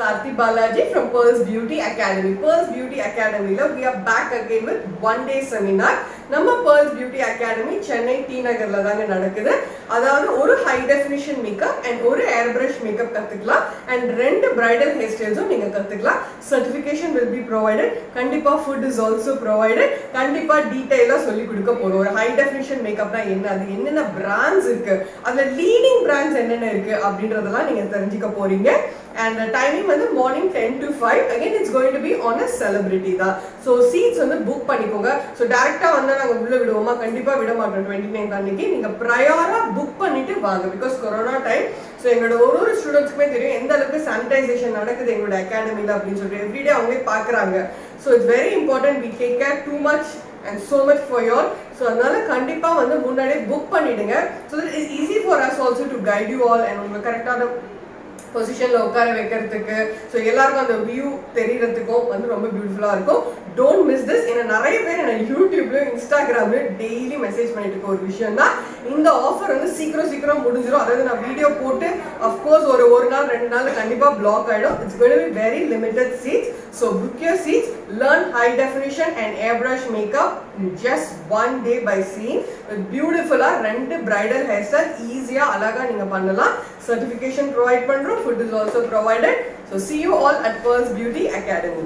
Karthi Balaji from Pearls Beauty Academy. Pearls Beauty Academy we are back again with one day seminar. நம்ம Pearls Beauty Academy Chennai T நகர்ல தாங்க நடக்குது. அதாவது ஒரு high definition makeup and ஒரு airbrush makeup கத்துக்கலாம் and ரெண்டு bridal hairstyles நீங்க கத்துக்கலாம். Certification will be provided. கண்டிப்பா food is also provided. கண்டிப்பா டீடைலா சொல்லி கொடுக்க போறோம். ஒரு high definition makeupனா என்ன, அது என்னென்ன brands இருக்கு, அதுல leading brands என்னென்ன இருக்கு அப்படின்றதெல்லாம் நீங்க தெரிஞ்சுக்க போறீங்க. And the timing வந்து morning 10 to 5. Again it's going to be on a celebrity தான். So seats வந்து book பண்ணிக்கோங்க. So டைரக்டா வந்தா நாங்க உள்ள விடுவோமா? கண்டிப்பா விட மாட்டோம். 29th அன்னைக்கு நீங்க prior-ஆ book பண்ணிட்டு வாங்க. Because corona time. So எங்களோட ஒரு ஸ்டூடண்ட்ஸ்க்குமே தெரியும் எந்த அளவுக்கு சானிடைசேஷன் நடக்குது எங்களோட அகாடமில அப்படின்னு சொல்லிட்டு எவ்ரிடே அவங்களே பார்க்கறாங்க. So it's very important we take care too much and so much for you all. So அதனால கண்டிப்பா வந்து முன்னாடியே book பண்ணிடுங்க. So that it's easy for us also to guide you all and உங்களுக்கு கரெக்டான பொசிஷன்ல உட்கார வைக்கிறதுக்கு, ஸோ எல்லாருக்கும் அந்த வியூ தெரியறதுக்கும் வந்து ரொம்ப பியூட்டிஃபுல்லா இருக்கும். Don't miss this. ஏன்னா நிறைய பேர் என்ன யூடியூப்லயும் இன்ஸ்டாகிராம்லயும் டெய்லி மெசேஜ் பண்ணிட்டு இருக்க ஒரு விஷயம் தான், இந்த ஆஃபர் வந்து சீக்கிரம் முடிஞ்சிடும். அதாவது நான் வீடியோ போட்டு அஃப்கோர்ஸ் ஒரு நாள் 2 நாள் கண்டிப்பா பிளாக் ஆயிடும். It's going to be very limited seats. So book your seats, learn high definition and airbrush makeup in just 1 day by seeing with பியூட்டிஃபுல்லா 2 பிரைடல் ஹேர் ஸ்டைல் ஈஸியா அழகா நீங்க பண்ணலாம். Certification provide பண்றோம். Food is also provided. So see you all at Pearls Beauty Academy.